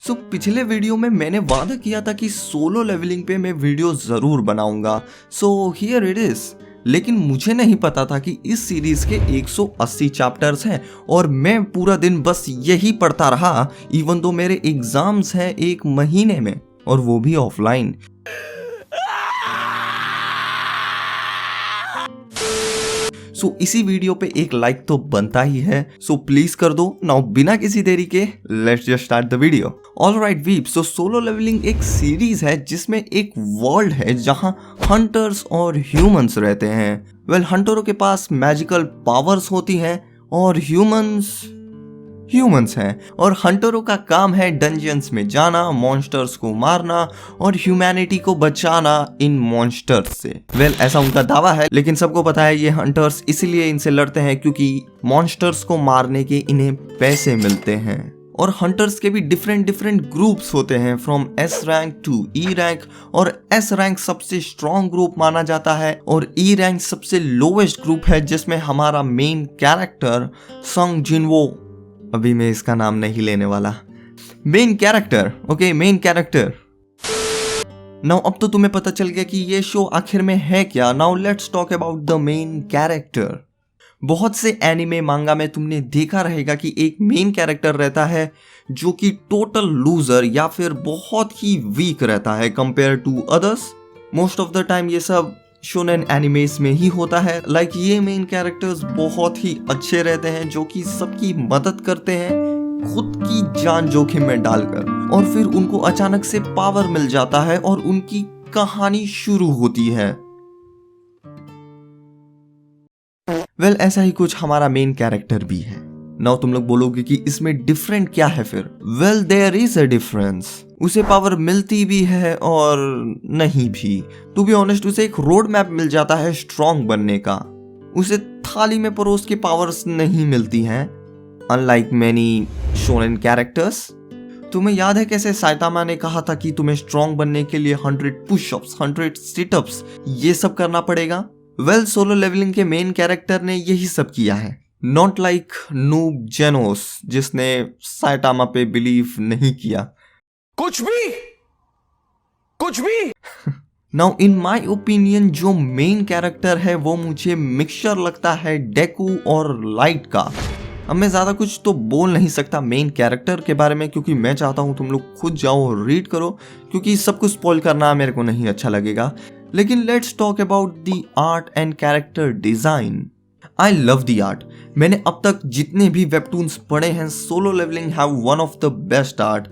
पिछले वीडियो में मैंने वादा किया था कि सोलो लेवलिंग पे मैं वीडियो जरूर बनाऊंगा। Here it is. लेकिन मुझे नहीं पता था कि इस सीरीज के 180 चैप्टर्स हैं और मैं पूरा दिन बस यही पढ़ता रहा, इवन दो मेरे एग्जाम्स हैं 1 महीने में, और वो भी ऑफलाइन। इसी वीडियो पे एक लाइक तो बनता ही है, प्लीज कर दो। नाउ बिना किसी देरी के let's just start the video. Alright weebs, solo leveling एक सीरीज है जिसमें एक वर्ल्ड है जहां हंटर्स और ह्यूमंस रहते हैं। हंटरों के पास मैजिकल पावर्स होती हैं और ह्यूमंस हैं, और हंटरों का काम है डंजियंस में जाना, मॉन्स्टर्स को मारना और ह्यूमैनिटी को बचाना इन मॉन्स्टर्स से। ऐसा उनका दावा है, लेकिन सबको पता है ये हंटर्स इसलिए इनसे लड़ते हैं क्योंकि मॉन्स्टर्स को मारने के इन्हें पैसे मिलते हैं। और हंटर्स के भी डिफरेंट ग्रुप्स होते हैं, from S rank to E rank, और एस रैंक सबसे स्ट्रॉन्ग ग्रुप माना जाता है और ई रैंक सबसे लोवेस्ट ग्रुप है, जिसमें हमारा मेन कैरेक्टर संग जिनवो, अभी मैं इसका नाम नहीं लेने वाला, main character, main character. Now अब तो तुम्हें पता चल गया कि ये शो आखिर में है क्या। Now let's talk about the main character. बहुत से एनिमे मांगा में तुमने देखा रहेगा कि एक मेन कैरेक्टर रहता है जो कि टोटल लूजर या फिर बहुत ही वीक रहता है compare to others. Most of the time ये सब शोनेन एनिमेस में ही होता है। ये मेन कैरेक्टर्स बहुत ही अच्छे रहते हैं, जो कि सबकी मदद करते हैं खुद की जान जोखिम में डालकर, और फिर उनको अचानक से पावर मिल जाता है और उनकी कहानी शुरू होती है। ऐसा ही कुछ हमारा मेन कैरेक्टर भी है। नाउ तुम लोग बोलोगे कि इसमें डिफरेंट क्या है फिर। There is a difference. उसे पावर मिलती भी है और नहीं भी। टू बी ऑनेस्ट, उसे एक रोड मैप मिल जाता है स्ट्रॉन्ग बनने का। उसे थाली में परोस के पावर्स नहीं मिलती हैं, अनलाइक मैनी शोनेन कैरेक्टर्स। तुम्हें याद है कैसे साइतामा ने कहा था कि तुम्हें स्ट्रॉन्ग बनने के लिए 100 पुशअप्स, 100 सिटअप्स, ये सब करना पड़ेगा। सोलो लेवलिंग के मेन कैरेक्टर ने यही सब किया है। नॉट लाइक नूब जेनोस, जिसने साइटामा पे बिलीव नहीं किया। कुछ भी नाउ इन माई ओपिनियन जो मेन कैरेक्टर है वो मुझे मिक्सचर लगता है डेकू और लाइट का। अब मैं ज्यादा कुछ तो बोल नहीं सकता मेन कैरेक्टर के बारे में, क्योंकि मैं चाहता हूं तुम लोग खुद जाओ और रीड करो, क्योंकि सब कुछ स्पॉइल करना मेरे को नहीं अच्छा लगेगा। लेकिन let's talk about the art and character design. I love the art. मैंने अब तक जितने भी वेबटून्स पढ़े हैं, solo leveling have one of the best art.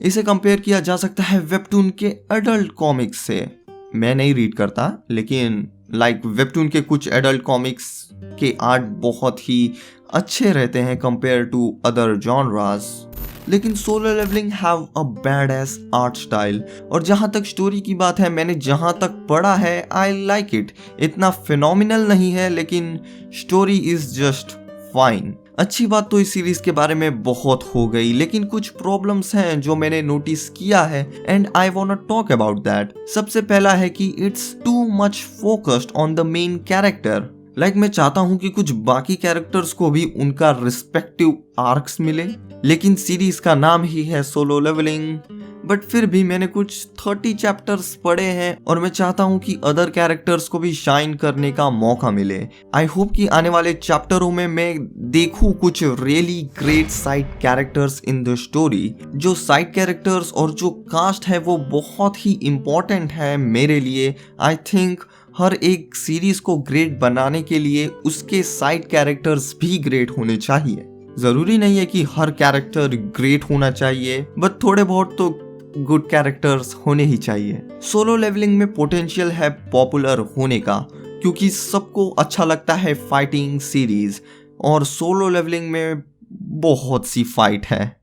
इसे कंपेयर किया जा सकता है वेबटून के एडल्ट कॉमिक्स से। मैं नहीं रीड करता, लेकिन वेबटून के कुछ एडल्ट कॉमिक्स के आर्ट बहुत ही अच्छे रहते हैं कंपेयर टू अदर जॉनरास। लेकिन solo leveling have a bad ass art style. और जहां तक स्टोरी की बात है, मैंने जहां तक पढ़ा है, आई लाइक इट। इतना फिनोमिनल नहीं है, लेकिन स्टोरी इज जस्ट फाइन। अच्छी बात तो इस सीरीज के बारे में बहुत हो गई, लेकिन कुछ प्रॉब्लम्स हैं जो मैंने नोटिस किया है, and I want to talk about that. सबसे पहला है कि it's too much focused on the main character. मैं चाहता हूं कि कुछ बाकी कैरेक्टर्स को भी उनका रिस्पेक्टिव आर्क्स मिले, लेकिन सीरीज का नाम ही है सोलो लेवलिंग। बट फिर भी मैंने कुछ 30 चैप्टर्स पढ़े हैं और मैं चाहता हूं कि अदर कैरेक्टर्स को भी शाइन करने का मौका मिले। आई होप कि आने वाले चैप्टरों में मैं देखूं कुछ really great side characters in the story. जो साइड कैरेक्टर्स और जो कास्ट है वो बहुत ही इम्पोर्टेंट है मेरे लिए। आई थिंक हर एक सीरीज को ग्रेट बनाने के लिए उसके साइड कैरेक्टर्स भी ग्रेट होने चाहिए। जरूरी नहीं है कि हर कैरेक्टर ग्रेट होना चाहिए, बट थोड़े बहुत तो गुड कैरेक्टर्स होने ही चाहिए। सोलो लेवलिंग में पोटेंशियल है पॉपुलर होने का, क्योंकि सबको अच्छा लगता है फाइटिंग सीरीज, और सोलो लेवलिंग में बहुत सी फाइट है,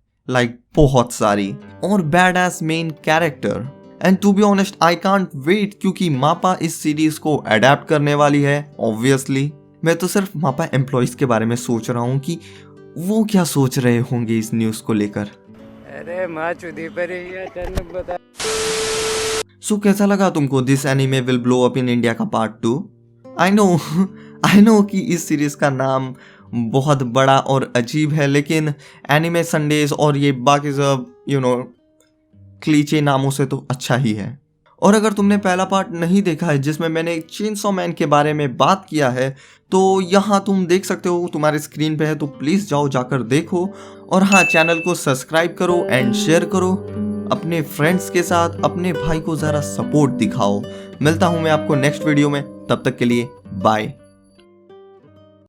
बहुत सारी, और bad ass main character. And to be honest, I can't wait, क्योंकि मापा इस सीरीज को अडेप्ट करने वाली है। ऑब्वियसली मैं तो सिर्फ मापा एम्प्लॉइज के बारे में सोच रहा हूँ कि वो क्या सोच रहे होंगे इस न्यूज को लेकर। अरे माँ चुदी पर बता। कैसा लगा तुमको this anime will blow up in India का पार्ट 2? आई नो कि इस सीरीज का नाम बहुत बड़ा और अजीब है, लेकिन एनीमे संडेज और ये बाकी सब क्लीचे नामों से तो अच्छा ही है। और अगर तुमने पहला पार्ट नहीं देखा है जिसमें मैंने चेनसॉ मैन के बारे में बात किया है तो यहाँ तुम देख सकते हो, तुम्हारे स्क्रीन पे है, तो प्लीज जाओ जाकर देखो। और हाँ, चैनल को सब्सक्राइब करो एंड शेयर करो अपने फ्रेंड्स के साथ, अपने भाई को जरा सपोर्ट दिखाओ। मिलता हूँ मैं आपको नेक्स्ट वीडियो में, तब तक के लिए बाय।